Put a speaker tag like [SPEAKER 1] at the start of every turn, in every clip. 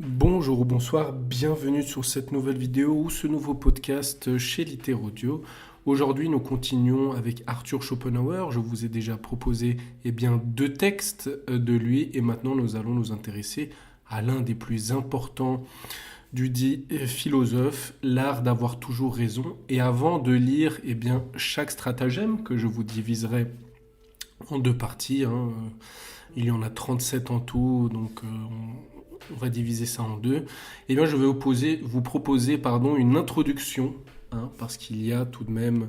[SPEAKER 1] Bonjour ou bonsoir, bienvenue sur cette nouvelle vidéo ou ce nouveau podcast chez Littérodio. Aujourd'hui, nous continuons avec Arthur Schopenhauer. Je vous ai déjà proposé deux textes de lui et maintenant nous allons nous intéresser à l'un des plus importants du dit philosophe, l'art d'avoir toujours raison. Et avant de lire chaque stratagème que je vous diviserai en deux parties, il y en a 37 en tout, donc on va diviser ça en deux. Je vais vous proposer une introduction, parce qu'il y a tout de même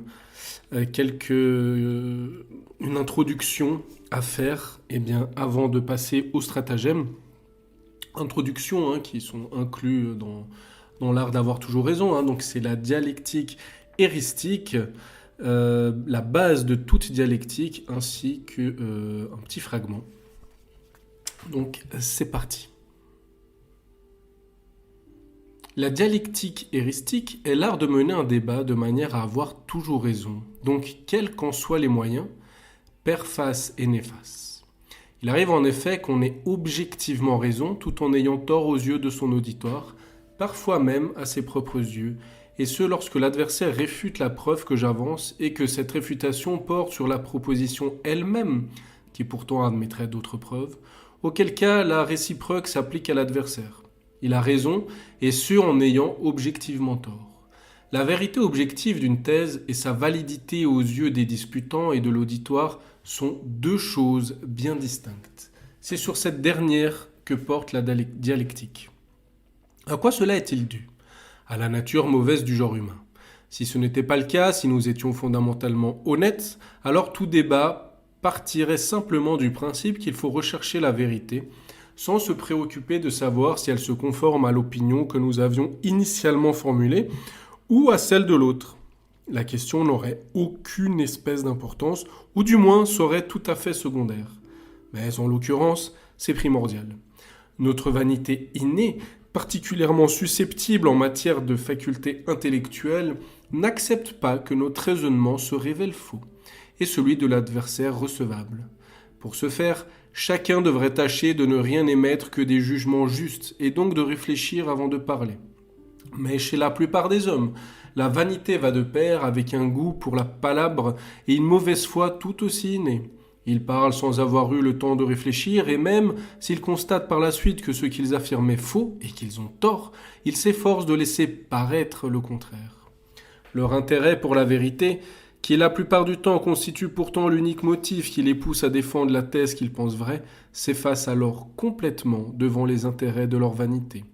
[SPEAKER 1] une introduction à faire avant de passer au stratagème. Introductions qui sont inclus dans l'art d'avoir toujours raison. Donc c'est la dialectique éristique, la base de toute dialectique, ainsi qu'un petit fragment. Donc c'est parti. La dialectique éristique est l'art de mener un débat de manière à avoir toujours raison, donc quels qu'en soient les moyens, per face et néfaste. Il arrive en effet qu'on ait objectivement raison tout en ayant tort aux yeux de son auditoire, parfois même à ses propres yeux, et ce lorsque l'adversaire réfute la preuve que j'avance et que cette réfutation porte sur la proposition elle-même, qui pourtant admettrait d'autres preuves, auquel cas la réciproque s'applique à l'adversaire. Il a raison, et ce en ayant objectivement tort. La vérité objective d'une thèse et sa validité aux yeux des disputants et de l'auditoire sont deux choses bien distinctes. C'est sur cette dernière que porte la dialectique. À quoi cela est-il dû ? À la nature mauvaise du genre humain. Si ce n'était pas le cas, si nous étions fondamentalement honnêtes, alors tout débat partirait simplement du principe qu'il faut rechercher la vérité, sans se préoccuper de savoir si elle se conforme à l'opinion que nous avions initialement formulée ou à celle de l'autre. La question n'aurait aucune espèce d'importance, ou du moins serait tout à fait secondaire. Mais en l'occurrence, c'est primordial. Notre vanité innée, particulièrement susceptible en matière de facultés intellectuelles, n'accepte pas que notre raisonnement se révèle faux, et celui de l'adversaire recevable. Pour ce faire, chacun devrait tâcher de ne rien émettre que des jugements justes et donc de réfléchir avant de parler. Mais chez la plupart des hommes, la vanité va de pair avec un goût pour la palabre et une mauvaise foi tout aussi innée. Ils parlent sans avoir eu le temps de réfléchir et même s'ils constatent par la suite que ce qu'ils affirmaient faux et qu'ils ont tort, ils s'efforcent de laisser paraître le contraire. Leur intérêt pour la vérité, qui la plupart du temps constitue pourtant l'unique motif qui les pousse à défendre la thèse qu'ils pensent vraie, s'efface alors complètement devant les intérêts de leur vanité.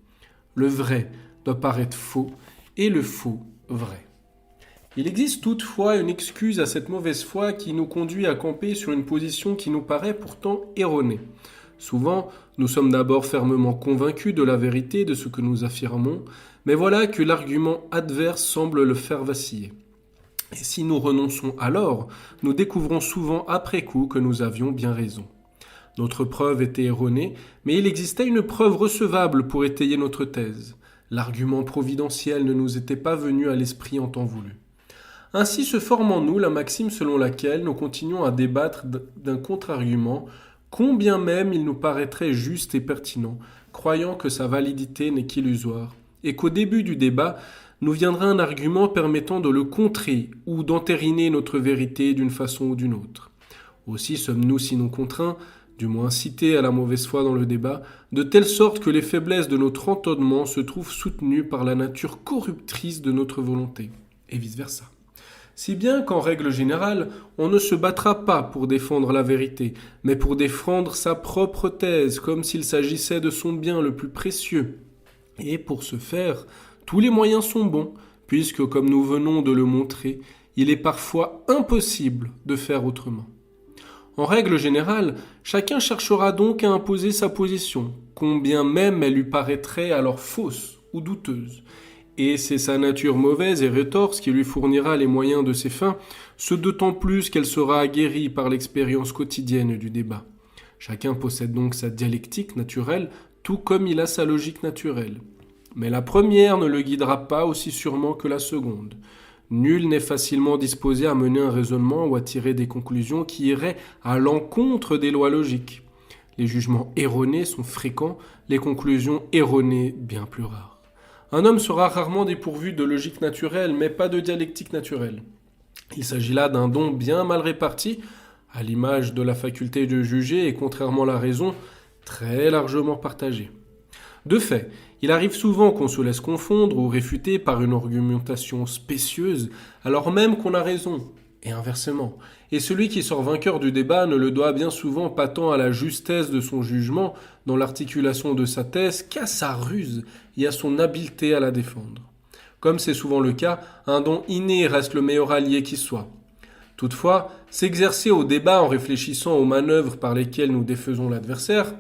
[SPEAKER 1] Le vrai doit paraître faux et le faux vrai. Il existe toutefois une excuse à cette mauvaise foi qui nous conduit à camper sur une position qui nous paraît pourtant erronée. Souvent, nous sommes d'abord fermement convaincus de la vérité de ce que nous affirmons, mais voilà que l'argument adverse semble le faire vaciller. Et si nous renonçons alors, nous découvrons souvent après coup que nous avions bien raison. Notre preuve était erronée, mais il existait une preuve recevable pour étayer notre thèse. L'argument providentiel ne nous était pas venu à l'esprit en temps voulu. Ainsi se forme en nous la maxime selon laquelle nous continuons à débattre d'un contre-argument, combien même il nous paraîtrait juste et pertinent, croyant que sa validité n'est qu'illusoire, et qu'au début du débat, nous viendra un argument permettant de le contrer ou d'entériner notre vérité d'une façon ou d'une autre. Aussi sommes-nous sinon contraints, du moins cités à la mauvaise foi dans le débat, de telle sorte que les faiblesses de notre entendement se trouvent soutenues par la nature corruptrice de notre volonté, et vice-versa. Si bien qu'en règle générale, on ne se battra pas pour défendre la vérité, mais pour défendre sa propre thèse, comme s'il s'agissait de son bien le plus précieux. Et pour ce faire, tous les moyens sont bons, puisque, comme nous venons de le montrer, il est parfois impossible de faire autrement. En règle générale, chacun cherchera donc à imposer sa position, combien même elle lui paraîtrait alors fausse ou douteuse. Et c'est sa nature mauvaise et rétorse qui lui fournira les moyens de ses fins, ce d'autant plus qu'elle sera aguerrie par l'expérience quotidienne du débat. Chacun possède donc sa dialectique naturelle, tout comme il a sa logique naturelle. Mais la première ne le guidera pas aussi sûrement que la seconde. Nul n'est facilement disposé à mener un raisonnement ou à tirer des conclusions qui iraient à l'encontre des lois logiques. Les jugements erronés sont fréquents, les conclusions erronées bien plus rares. Un homme sera rarement dépourvu de logique naturelle, mais pas de dialectique naturelle. Il s'agit là d'un don bien mal réparti, à l'image de la faculté de juger et contrairement à la raison, très largement partagée. De fait, il arrive souvent qu'on se laisse confondre ou réfuter par une argumentation spécieuse, alors même qu'on a raison, et inversement. Et celui qui sort vainqueur du débat ne le doit bien souvent pas tant à la justesse de son jugement dans l'articulation de sa thèse qu'à sa ruse et à son habileté à la défendre. Comme c'est souvent le cas, un don inné reste le meilleur allié qui soit. Toutefois, s'exercer au débat en réfléchissant aux manœuvres par lesquelles nous défaisons l'adversaire,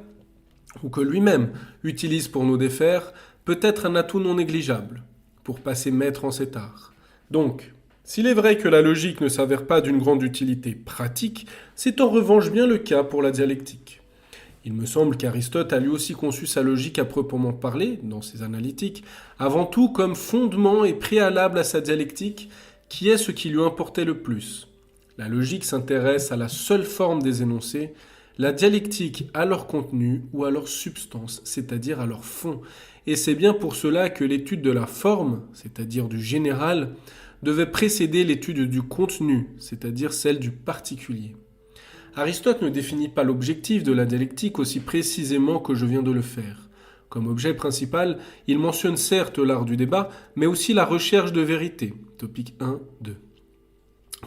[SPEAKER 1] ou que lui-même utilise pour nous défaire, peut être un atout non négligeable pour passer maître en cet art. Donc, s'il est vrai que la logique ne s'avère pas d'une grande utilité pratique, c'est en revanche bien le cas pour la dialectique. Il me semble qu'Aristote a lui aussi conçu sa logique à proprement parler, dans ses analytiques, avant tout comme fondement et préalable à sa dialectique, qui est ce qui lui importait le plus. La logique s'intéresse à la seule forme des énoncés, la dialectique à leur contenu ou à leur substance, c'est-à-dire à leur fond. Et c'est bien pour cela que l'étude de la forme, c'est-à-dire du général, devait précéder l'étude du contenu, c'est-à-dire celle du particulier. Aristote ne définit pas l'objectif de la dialectique aussi précisément que je viens de le faire. Comme objet principal, il mentionne certes l'art du débat, mais aussi la recherche de vérité, topique 1, 2.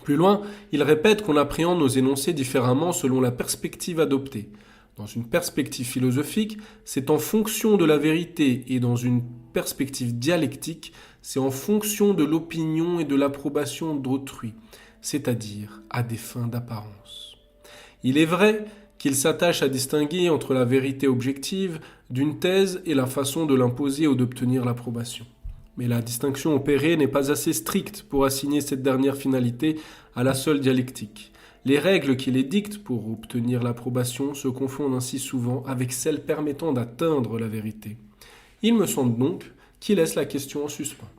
[SPEAKER 1] Plus loin, il répète qu'on appréhende nos énoncés différemment selon la perspective adoptée. Dans une perspective philosophique, c'est en fonction de la vérité et dans une perspective dialectique, c'est en fonction de l'opinion et de l'approbation d'autrui, c'est-à-dire à des fins d'apparence. Il est vrai qu'il s'attache à distinguer entre la vérité objective d'une thèse et la façon de l'imposer ou d'obtenir l'approbation. Mais la distinction opérée n'est pas assez stricte pour assigner cette dernière finalité à la seule dialectique. Les règles qui les dictent pour obtenir l'approbation se confondent ainsi souvent avec celles permettant d'atteindre la vérité. Il me semble donc qu'il laisse la question en suspens.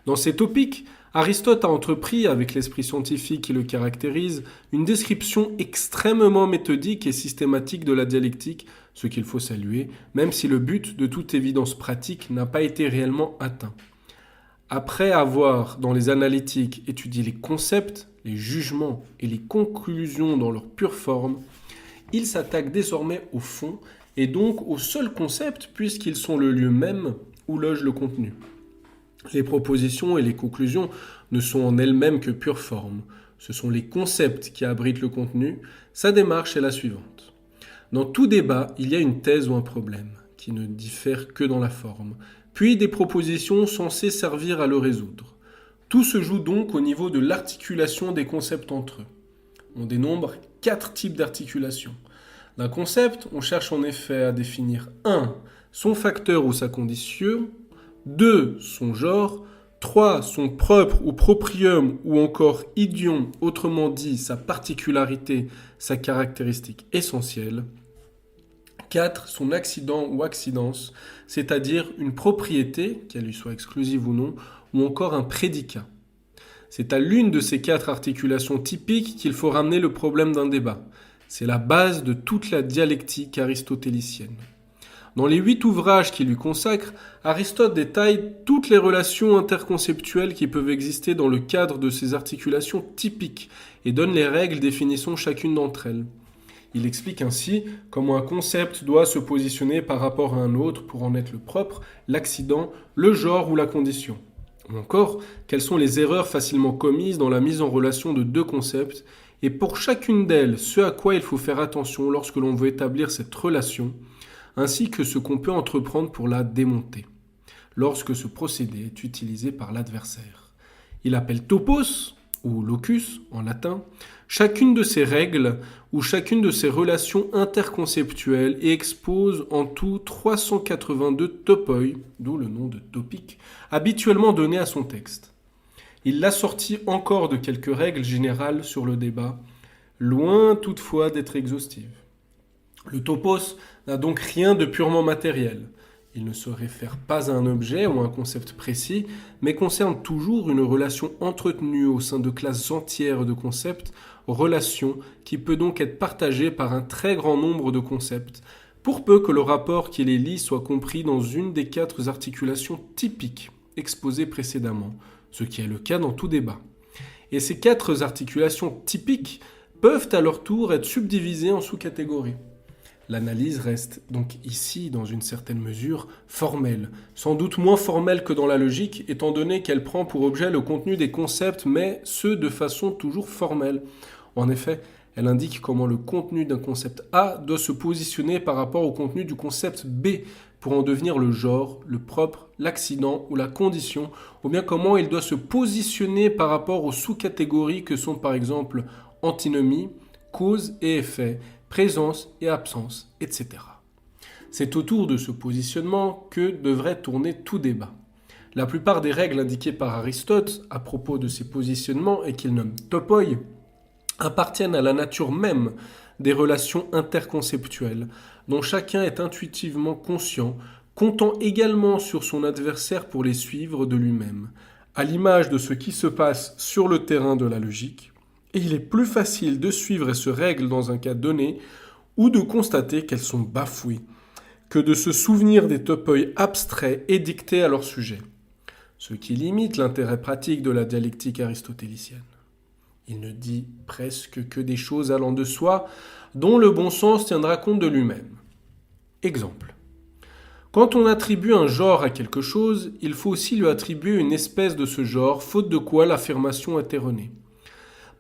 [SPEAKER 1] Dans ces topiques, Aristote a entrepris, avec l'esprit scientifique qui le caractérise, une description extrêmement méthodique et systématique de la dialectique, ce qu'il faut saluer, même si le but, de toute évidence pratique, n'a pas été réellement atteint. Après avoir, dans les analytiques, étudié les concepts, les jugements et les conclusions dans leur pure forme, il s'attaque désormais au fond, et donc aux seuls concepts, puisqu'ils sont le lieu même où loge le contenu. Les propositions et les conclusions ne sont en elles-mêmes que pure forme. Ce sont les concepts qui abritent le contenu. Sa démarche est la suivante. Dans tout débat, il y a une thèse ou un problème, qui ne diffère que dans la forme, puis des propositions censées servir à le résoudre. Tout se joue donc au niveau de l'articulation des concepts entre eux. On dénombre 4 types d'articulation. D'un concept, on cherche en effet à définir 1. Son facteur ou sa condition, 2. Son genre, 3. Son propre ou proprium ou encore idiom, autrement dit sa particularité, sa caractéristique essentielle, 4. Son accident ou accidence, c'est-à-dire une propriété, qu'elle lui soit exclusive ou non, ou encore un prédicat. C'est à l'une de ces 4 articulations typiques qu'il faut ramener le problème d'un débat. C'est la base de toute la dialectique aristotélicienne. Dans les 8 ouvrages qu'il lui consacre, Aristote détaille toutes les relations interconceptuelles qui peuvent exister dans le cadre de ces articulations typiques et donne les règles définissant chacune d'entre elles. Il explique ainsi comment un concept doit se positionner par rapport à un autre pour en être le propre, l'accident, le genre ou la condition. Ou encore, quelles sont les erreurs facilement commises dans la mise en relation de 2 concepts, et pour chacune d'elles, ce à quoi il faut faire attention lorsque l'on veut établir cette relation, ainsi que ce qu'on peut entreprendre pour la démonter, lorsque ce procédé est utilisé par l'adversaire. Il appelle topos, ou locus en latin, chacune de ces règles ou chacune de ces relations interconceptuelles et expose en tout 382 topoi, d'où le nom de topique, habituellement donné à son texte. Il l'assortit encore de quelques règles générales sur le débat, loin toutefois d'être exhaustive. Le topos n'a donc rien de purement matériel. Il ne se réfère pas à un objet ou à un concept précis, mais concerne toujours une relation entretenue au sein de classes entières de concepts, relation qui peut donc être partagée par un très grand nombre de concepts, pour peu que le rapport qui les lie soit compris dans une des 4 articulations typiques exposées précédemment, ce qui est le cas dans tout débat. Et ces 4 articulations typiques peuvent à leur tour être subdivisées en sous-catégories. L'analyse reste donc ici, dans une certaine mesure, formelle, sans doute moins formelle que dans la logique, étant donné qu'elle prend pour objet le contenu des concepts, mais ce de façon toujours formelle. En effet, elle indique comment le contenu d'un concept A doit se positionner par rapport au contenu du concept B pour en devenir le genre, le propre, l'accident ou la condition, ou bien comment il doit se positionner par rapport aux sous-catégories que sont par exemple antinomie, cause et effet, présence et absence, etc. C'est autour de ce positionnement que devrait tourner tout débat. La plupart des règles indiquées par Aristote à propos de ces positionnements et qu'il nomme topoi appartiennent à la nature même des relations interconceptuelles, dont chacun est intuitivement conscient, comptant également sur son adversaire pour les suivre de lui-même, à l'image de ce qui se passe sur le terrain de la logique, et il est plus facile de suivre ces règles dans un cas donné ou de constater qu'elles sont bafouées, que de se souvenir des topoi abstraits édictés à leur sujet, ce qui limite l'intérêt pratique de la dialectique aristotélicienne. Il ne dit presque que des choses allant de soi, dont le bon sens tiendra compte de lui-même. Exemple. Quand on attribue un genre à quelque chose, il faut aussi lui attribuer une espèce de ce genre, faute de quoi l'affirmation est erronée.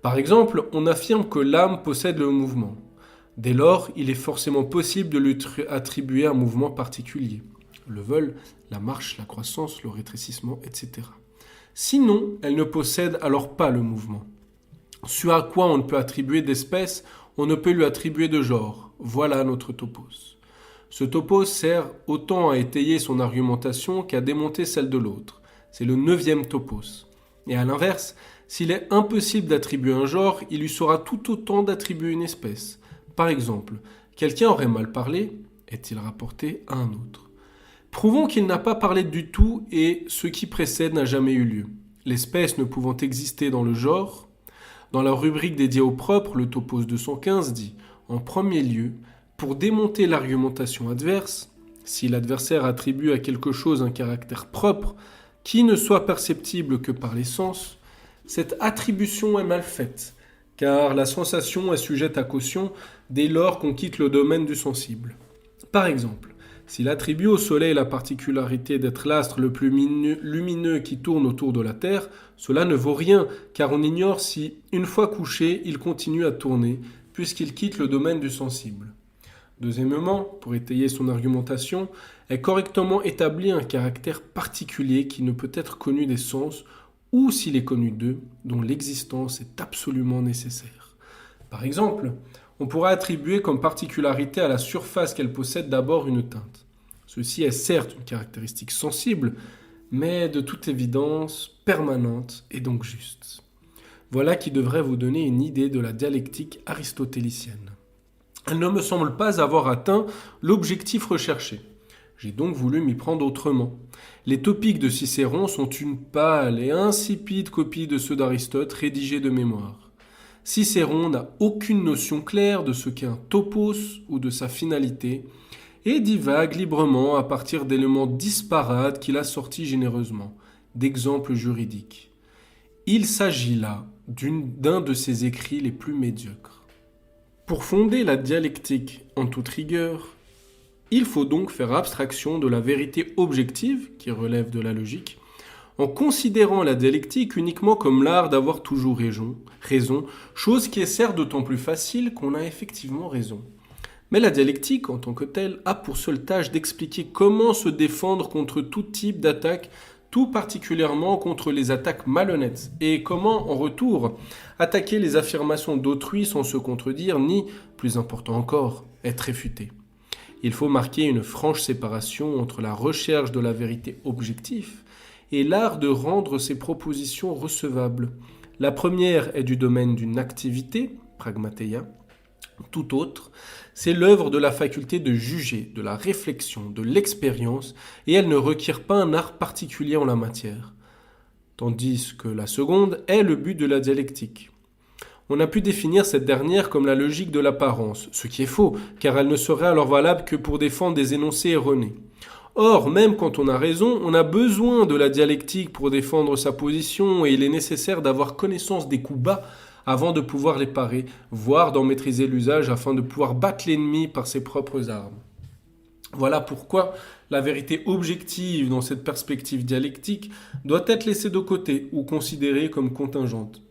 [SPEAKER 1] Par exemple, on affirme que l'âme possède le mouvement. Dès lors, il est forcément possible de lui attribuer un mouvement particulier. Le vol, la marche, la croissance, le rétrécissement, etc. Sinon, elle ne possède alors pas le mouvement. Ce à quoi on ne peut attribuer d'espèce, on ne peut lui attribuer de genre. Voilà notre topos. Ce topos sert autant à étayer son argumentation qu'à démonter celle de l'autre. C'est le 9e topos. Et à l'inverse, s'il est impossible d'attribuer un genre, il lui sera tout autant d'attribuer une espèce. Par exemple, quelqu'un aurait mal parlé, est-il rapporté à un autre. Prouvons qu'il n'a pas parlé du tout et ce qui précède n'a jamais eu lieu. L'espèce ne pouvant exister dans le genre, dans la rubrique dédiée au propre, le topos 215 dit, en premier lieu, pour démonter l'argumentation adverse, si l'adversaire attribue à quelque chose un caractère propre, qui ne soit perceptible que par les sens, cette attribution est mal faite, car la sensation est sujette à caution dès lors qu'on quitte le domaine du sensible. Par exemple, s'il attribue au Soleil la particularité d'être l'astre le plus lumineux qui tourne autour de la Terre, cela ne vaut rien, car on ignore si, une fois couché, il continue à tourner, puisqu'il quitte le domaine du sensible. Deuxièmement, pour étayer son argumentation, est correctement établi un caractère particulier qui ne peut être connu des sens, ou s'il est connu d'eux, dont l'existence est absolument nécessaire. Par exemple, on pourra attribuer comme particularité à la surface qu'elle possède d'abord une teinte. Ceci est certes une caractéristique sensible, mais de toute évidence permanente et donc juste. Voilà qui devrait vous donner une idée de la dialectique aristotélicienne. Elle ne me semble pas avoir atteint l'objectif recherché. J'ai donc voulu m'y prendre autrement. Les topiques de Cicéron sont une pâle et insipide copie de ceux d'Aristote rédigés de mémoire. Cicéron n'a aucune notion claire de ce qu'est un topos ou de sa finalité et divague librement à partir d'éléments disparates qu'il a sortis généreusement, d'exemples juridiques. Il s'agit là d'un de ses écrits les plus médiocres. Pour fonder la dialectique en toute rigueur, il faut donc faire abstraction de la vérité objective, qui relève de la logique, en considérant la dialectique uniquement comme l'art d'avoir toujours raison, chose qui est certes d'autant plus facile qu'on a effectivement raison. Mais la dialectique, en tant que telle, a pour seule tâche d'expliquer comment se défendre contre tout type d'attaque, tout particulièrement contre les attaques malhonnêtes, et comment, en retour, attaquer les affirmations d'autrui sans se contredire, ni, plus important encore, être réfuté. Il faut marquer une franche séparation entre la recherche de la vérité objective et l'art de rendre ces propositions recevables. La première est du domaine d'une activité, pragmateia, Tout autre, c'est l'œuvre de la faculté de juger, de la réflexion, de l'expérience, et elle ne requiert pas un art particulier en la matière. Tandis que la seconde est le but de la dialectique. On a pu définir cette dernière comme la logique de l'apparence, ce qui est faux, car elle ne serait alors valable que pour défendre des énoncés erronés. Or, même quand on a raison, on a besoin de la dialectique pour défendre sa position et il est nécessaire d'avoir connaissance des coups bas avant de pouvoir les parer, voire d'en maîtriser l'usage afin de pouvoir battre l'ennemi par ses propres armes. Voilà pourquoi la vérité objective dans cette perspective dialectique doit être laissée de côté ou considérée comme contingente.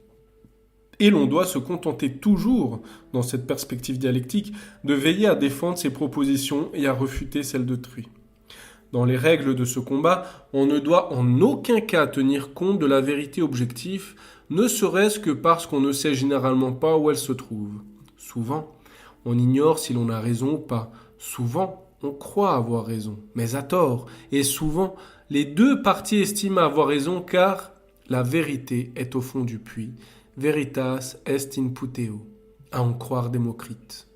[SPEAKER 1] Et l'on doit se contenter toujours, dans cette perspective dialectique, de veiller à défendre ses propositions et à refuter celles d'autrui. Dans les règles de ce combat, on ne doit en aucun cas tenir compte de la vérité objective, ne serait-ce que parce qu'on ne sait généralement pas où elle se trouve. Souvent, on ignore si l'on a raison ou pas. Souvent, on croit avoir raison, mais à tort. Et souvent, les deux parties estiment avoir raison car la vérité est au fond du puits. Veritas est in puteo, à en croire Démocrite.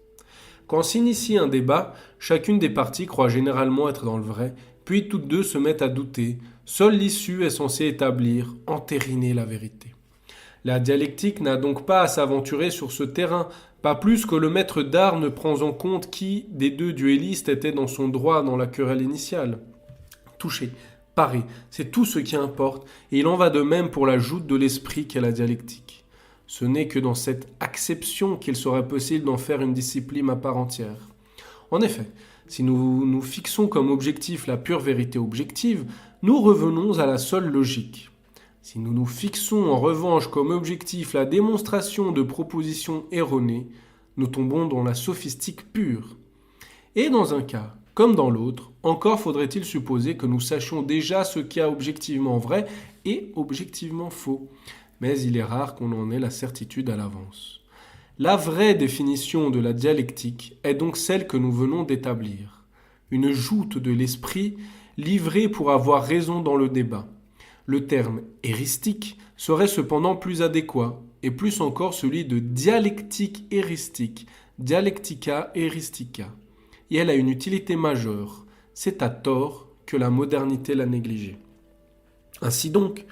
[SPEAKER 1] Quand s'initie un débat, chacune des parties croit généralement être dans le vrai, puis toutes deux se mettent à douter. Seule l'issue est censée établir, entériner la vérité. La dialectique n'a donc pas à s'aventurer sur ce terrain, pas plus que le maître d'art ne prend en compte qui des deux duellistes était dans son droit dans la querelle initiale. Toucher, parer, c'est tout ce qui importe, et il en va de même pour la joute de l'esprit qu'est la dialectique. Ce n'est que dans cette acception qu'il serait possible d'en faire une discipline à part entière. En effet, si nous nous fixons comme objectif la pure vérité objective, nous revenons à la seule logique. Si nous nous fixons en revanche comme objectif la démonstration de propositions erronées, nous tombons dans la sophistique pure. Et dans un cas, comme dans l'autre, encore faudrait-il supposer que nous sachions déjà ce qu'il y a objectivement vrai et objectivement faux. Mais il est rare qu'on en ait la certitude à l'avance. La vraie définition de la dialectique est donc celle que nous venons d'établir. Une joute de l'esprit livrée pour avoir raison dans le débat. Le terme éristique serait cependant plus adéquat, et plus encore celui de dialectique éristique, dialectica eristica. Et elle a une utilité majeure. C'est à tort que la modernité l'a négligée. Ainsi donc,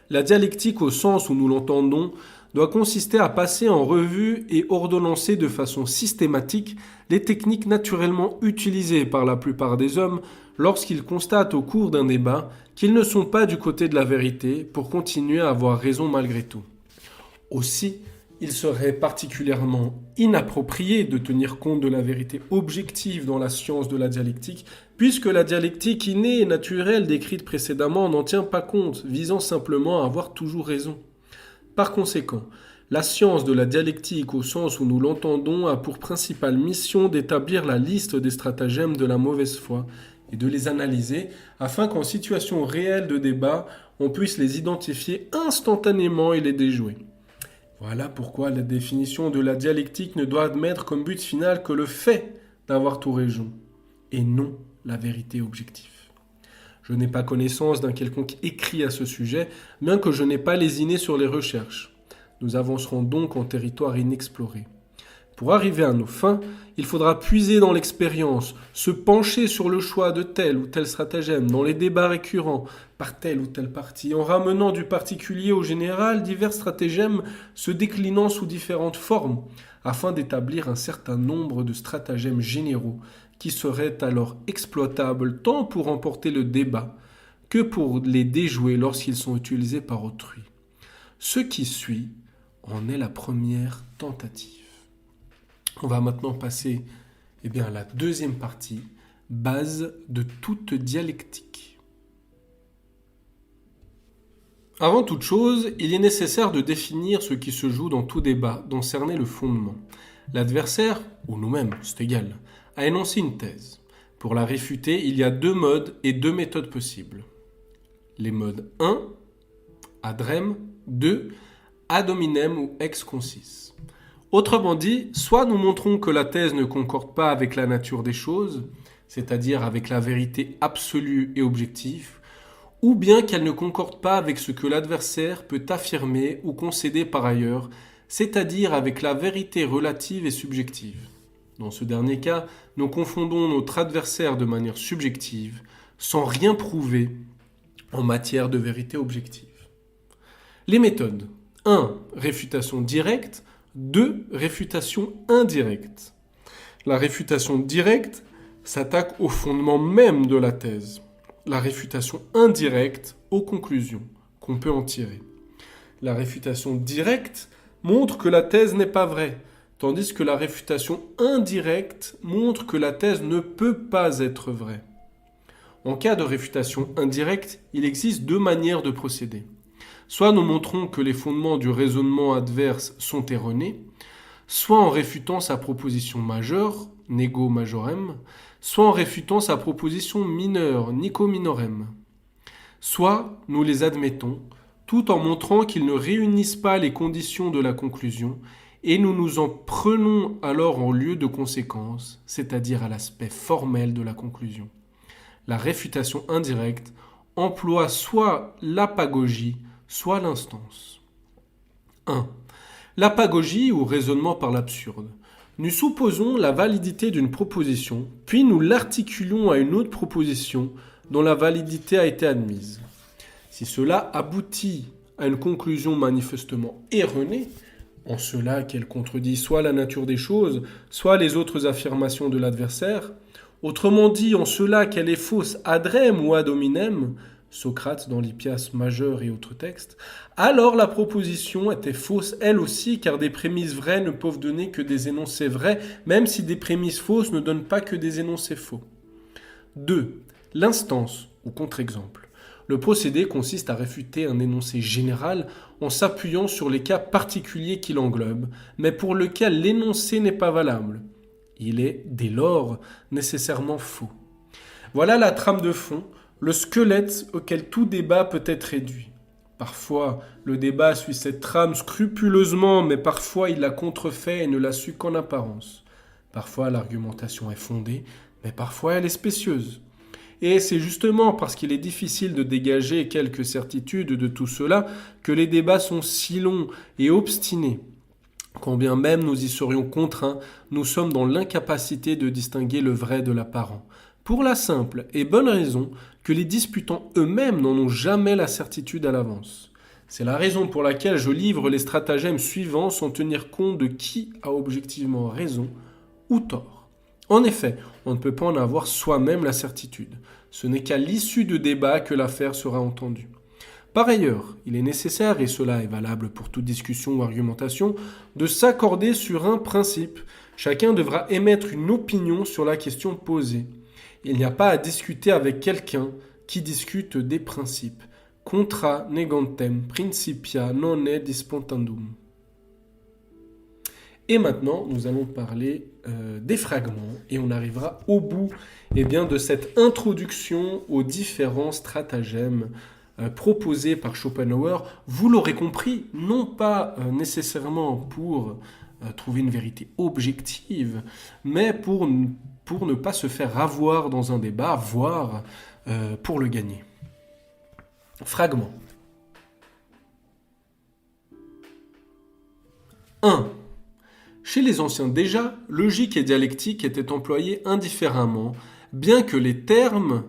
[SPEAKER 1] la dialectique au sens où nous l'entendons doit consister à passer en revue et ordonnancer de façon systématique les techniques naturellement utilisées par la plupart des hommes lorsqu'ils constatent au cours d'un débat qu'ils ne sont pas du côté de la vérité pour continuer à avoir raison malgré tout. Aussi, il serait particulièrement inapproprié de tenir compte de la vérité objective dans la science de la dialectique, puisque la dialectique innée et naturelle décrite précédemment n'en tient pas compte, visant simplement à avoir toujours raison. Par conséquent, la science de la dialectique au sens où nous l'entendons a pour principale mission d'établir la liste des stratagèmes de la mauvaise foi et de les analyser afin qu'en situation réelle de débat, on puisse les identifier instantanément et les déjouer. Voilà pourquoi la définition de la dialectique ne doit admettre comme but final que le fait d'avoir tout raison, et non la vérité objective. Je n'ai pas connaissance d'un quelconque écrit à ce sujet, bien que je n'ai pas lésiné sur les recherches. Nous avancerons donc en territoire inexploré. Pour arriver à nos fins, il faudra puiser dans l'expérience, se pencher sur le choix de tel ou tel stratagème, dans les débats récurrents, par telle ou telle partie, en ramenant du particulier au général divers stratagèmes se déclinant sous différentes formes, afin d'établir un certain nombre de stratagèmes généraux qui seraient alors exploitables tant pour remporter le débat que pour les déjouer lorsqu'ils sont utilisés par autrui. Ce qui suit en est la première tentative. On va maintenant passer à la deuxième partie, base de toute dialectique. Avant toute chose, il est nécessaire de définir ce qui se joue dans tout débat, d'en cerner le fondement. L'adversaire, ou nous-mêmes, c'est égal, a énoncé une thèse. Pour la réfuter, il y a deux modes et deux méthodes possibles. Les modes 1, ad rem, 2, ad hominem ou ex concis. Autrement dit, soit nous montrons que la thèse ne concorde pas avec la nature des choses, c'est-à-dire avec la vérité absolue et objective, ou bien qu'elle ne concorde pas avec ce que l'adversaire peut affirmer ou concéder par ailleurs, c'est-à-dire avec la vérité relative et subjective. Dans ce dernier cas, nous confondons notre adversaire de manière subjective, sans rien prouver en matière de vérité objective. Les méthodes. 1. Réfutation directe. 2. Réfutation indirecte. La réfutation directe s'attaque au fondement même de la thèse. La réfutation indirecte aux conclusions qu'on peut en tirer. La réfutation directe montre que la thèse n'est pas vraie, tandis que la réfutation indirecte montre que la thèse ne peut pas être vraie. En cas de réfutation indirecte, il existe deux manières de procéder. Soit nous montrons que les fondements du raisonnement adverse sont erronés, soit en réfutant sa proposition majeure, nego majorem, soit en réfutant sa proposition mineure, nico minorem. Soit nous les admettons, tout en montrant qu'ils ne réunissent pas les conditions de la conclusion, et nous nous en prenons alors en lieu de conséquence, c'est-à-dire à l'aspect formel de la conclusion. La réfutation indirecte emploie soit l'apagogie, soit l'instance. 1. L'apagogie ou raisonnement par l'absurde. Nous supposons la validité d'une proposition, puis nous l'articulons à une autre proposition dont la validité a été admise. Si cela aboutit à une conclusion manifestement erronée, en cela qu'elle contredit soit la nature des choses, soit les autres affirmations de l'adversaire, autrement dit en cela qu'elle est fausse ad rem ou ad hominem, Socrate dans l'Hippias majeur et autres textes, alors la proposition était fausse elle aussi, car des prémices vraies ne peuvent donner que des énoncés vrais, même si des prémices fausses ne donnent pas que des énoncés faux. 2. L'instance, ou contre-exemple. Le procédé consiste à réfuter un énoncé général en s'appuyant sur les cas particuliers qu'il englobe, mais pour lequel l'énoncé n'est pas valable. Il est, dès lors, nécessairement faux. Voilà la trame de fond, le squelette auquel tout débat peut être réduit. Parfois, le débat suit cette trame scrupuleusement, mais parfois il la contrefait et ne la suit qu'en apparence. Parfois, l'argumentation est fondée, mais parfois elle est spécieuse. Et c'est justement parce qu'il est difficile de dégager quelques certitudes de tout cela que les débats sont si longs et obstinés. Quand bien même nous y serions contraints, nous sommes dans l'incapacité de distinguer le vrai de l'apparent. Pour la simple et bonne raison que les disputants eux-mêmes n'en ont jamais la certitude à l'avance. C'est la raison pour laquelle je livre les stratagèmes suivants sans tenir compte de qui a objectivement raison ou tort. En effet, on ne peut pas en avoir soi-même la certitude. Ce n'est qu'à l'issue de débat que l'affaire sera entendue. Par ailleurs, il est nécessaire, et cela est valable pour toute discussion ou argumentation, de s'accorder sur un principe. Chacun devra émettre une opinion sur la question posée. Il n'y a pas à discuter avec quelqu'un qui discute des principes. Contra negantem principia non est disputandum. Et maintenant, nous allons parler des fragments et on arrivera au bout de cette introduction aux différents stratagèmes proposés par Schopenhauer. Vous l'aurez compris, non pas nécessairement pour trouver une vérité objective, mais pour ne pas se faire avoir dans un débat, voire pour le gagner. Fragment. 1. Chez les anciens déjà, logique et dialectique étaient employés indifféremment, bien que les termes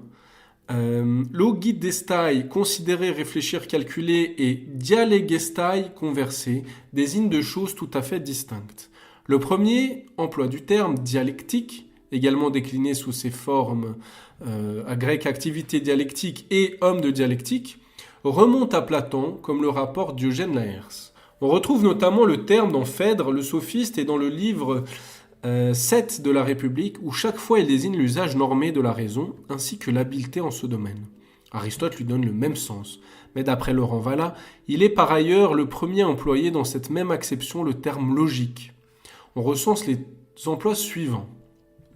[SPEAKER 1] logidestai, considérer, réfléchir, calculer, et dialegestai, converser, désignent deux choses tout à fait distinctes. Le premier, emploi du terme dialectique, également décliné sous ses formes à grec activité dialectique et homme de dialectique, remonte à Platon comme le rapport Diogène Laërce. On retrouve notamment le terme dans Phèdre, le sophiste, et dans le livre 7 de la République, où chaque fois il désigne l'usage normé de la raison, ainsi que l'habileté en ce domaine. Aristote lui donne le même sens, mais d'après Laurent Valla, il est par ailleurs le premier à employer dans cette même acception le terme logique. On recense les emplois suivants.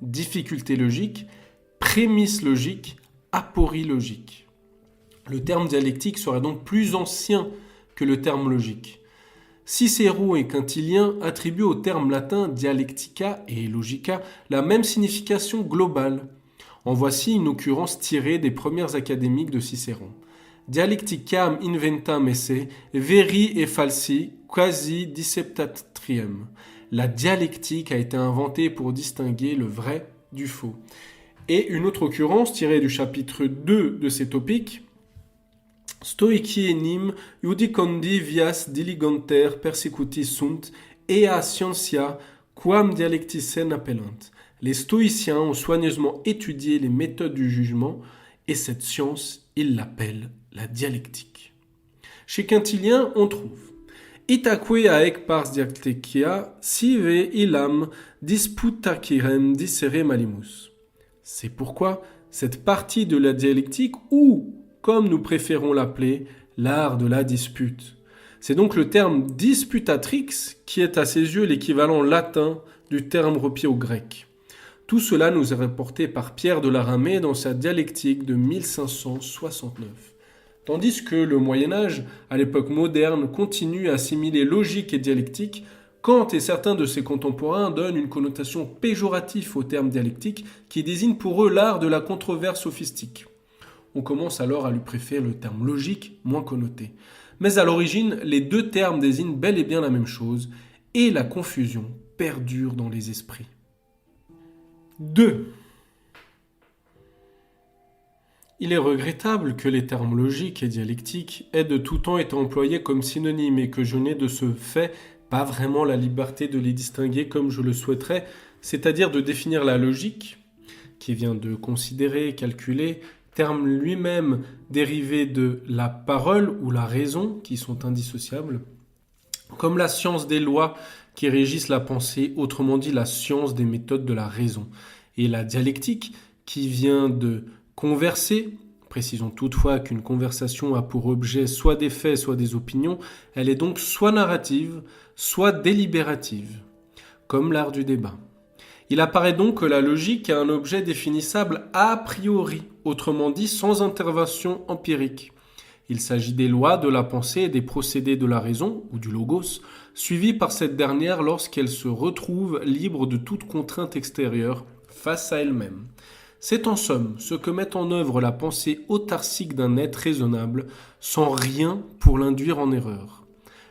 [SPEAKER 1] Difficulté logique, prémisse logique, aporie logique. Le terme dialectique serait donc plus ancien que le terme logique. Cicéron et Quintilien attribuent au terme latin dialectica et logica la même signification globale. En voici une occurrence tirée des premières académiques de Cicéron. dialecticam inventam esse, veri et falsi, quasi disceptatrium. La dialectique a été inventée pour distinguer le vrai du faux. Et une autre occurrence tirée du chapitre 2 de ces topiques, Stoici enim iudicandi vias diligenter persecutis sunt, ea scientia quam dialecticen appellant. Les stoïciens ont soigneusement étudié les méthodes du jugement, et cette science, ils l'appellent la dialectique. Chez Quintilien, on trouve Itaque aec pars dialecticia sive illam disputacirem dicere malimus. C'est pourquoi cette partie de la dialectique, ou, comme nous préférons l'appeler, l'art de la dispute. C'est donc le terme disputatrix qui est à ses yeux l'équivalent latin du terme repié au grec. Tout cela nous est rapporté par Pierre de la Ramée dans sa dialectique de 1569. Tandis que le Moyen-Âge, à l'époque moderne, continue à assimiler logique et dialectique, Kant et certains de ses contemporains donnent une connotation péjorative au terme dialectique qui désigne pour eux l'art de la controverse sophistique. On commence alors à lui préférer le terme logique, moins connoté. Mais à l'origine, les deux termes désignent bel et bien la même chose, et la confusion perdure dans les esprits. 2. Il est regrettable que les termes logique et dialectique aient de tout temps été employés comme synonymes et que je n'ai de ce fait pas vraiment la liberté de les distinguer comme je le souhaiterais, c'est-à-dire de définir la logique, qui vient de considérer, calculer, terme lui-même dérivé de la parole ou la raison, qui sont indissociables, comme la science des lois qui régissent la pensée, autrement dit la science des méthodes de la raison, et la dialectique, qui vient de converser. Précisons toutefois qu'une conversation a pour objet soit des faits, soit des opinions, elle est donc soit narrative, soit délibérative, comme l'art du débat. Il apparaît donc que la logique a un objet définissable a priori, autrement dit sans intervention empirique. Il s'agit des lois de la pensée et des procédés de la raison, ou du logos, suivis par cette dernière lorsqu'elle se retrouve libre de toute contrainte extérieure face à elle-même. C'est en somme ce que met en œuvre la pensée autarcique d'un être raisonnable, sans rien pour l'induire en erreur.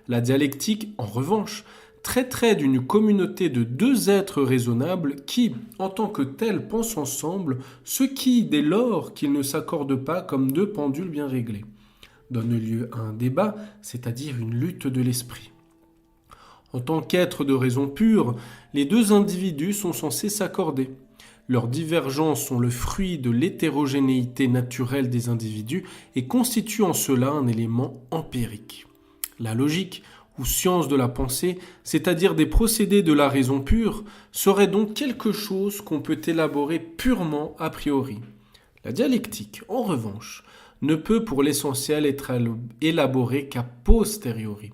[SPEAKER 1] La dialectique, en revanche, traiterait d'une communauté de deux êtres raisonnables qui, en tant que tels, pensent ensemble, ce qui, dès lors qu'ils ne s'accordent pas comme deux pendules bien réglées, donne lieu à un débat, c'est-à-dire une lutte de l'esprit. En tant qu'êtres de raison pure, les deux individus sont censés s'accorder. Leurs divergences sont le fruit de l'hétérogénéité naturelle des individus et constituent en cela un élément empirique. La logique, ou science de la pensée, c'est-à-dire des procédés de la raison pure, serait donc quelque chose qu'on peut élaborer purement a priori. La dialectique, en revanche, ne peut pour l'essentiel être élaborée qu'à posteriori,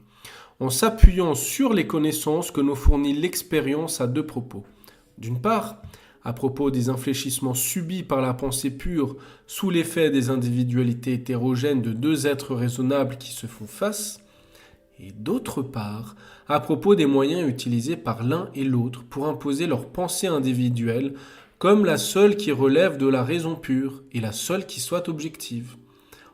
[SPEAKER 1] en s'appuyant sur les connaissances que nous fournit l'expérience à deux propos. D'une part, à propos des infléchissements subis par la pensée pure sous l'effet des individualités hétérogènes de deux êtres raisonnables qui se font face, et d'autre part, à propos des moyens utilisés par l'un et l'autre pour imposer leur pensée individuelle comme la seule qui relève de la raison pure et la seule qui soit objective.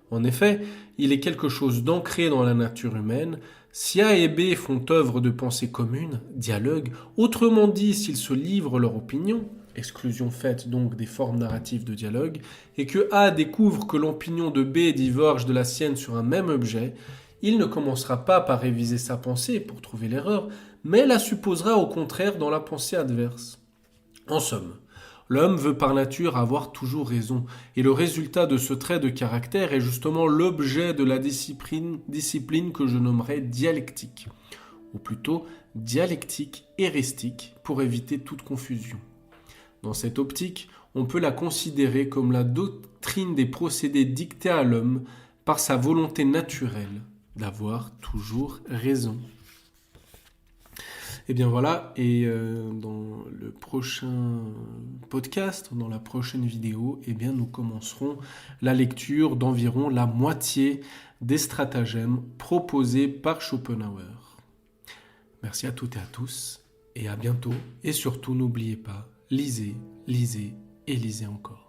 [SPEAKER 1] En effet, il est quelque chose d'ancré dans la nature humaine. Si A et B font œuvre de pensée commune, dialogue, autrement dit s'ils se livrent leur opinion, exclusion faite donc des formes narratives de dialogue, et que A découvre que l'opinion de B diverge de la sienne sur un même objet, il ne commencera pas par réviser sa pensée pour trouver l'erreur, mais la supposera au contraire dans la pensée adverse. En somme, l'homme veut par nature avoir toujours raison, et le résultat de ce trait de caractère est justement l'objet de la discipline que je nommerai dialectique, ou plutôt dialectique éristique pour éviter toute confusion. Dans cette optique, on peut la considérer comme la doctrine des procédés dictés à l'homme par sa volonté naturelle d'avoir toujours raison. Et bien voilà, et dans le prochain podcast, dans la prochaine vidéo, eh bien nous commencerons la lecture d'environ la moitié des stratagèmes proposés par Schopenhauer. Merci à toutes et à tous, et à bientôt. Et surtout, n'oubliez pas, lisez, lisez et lisez encore.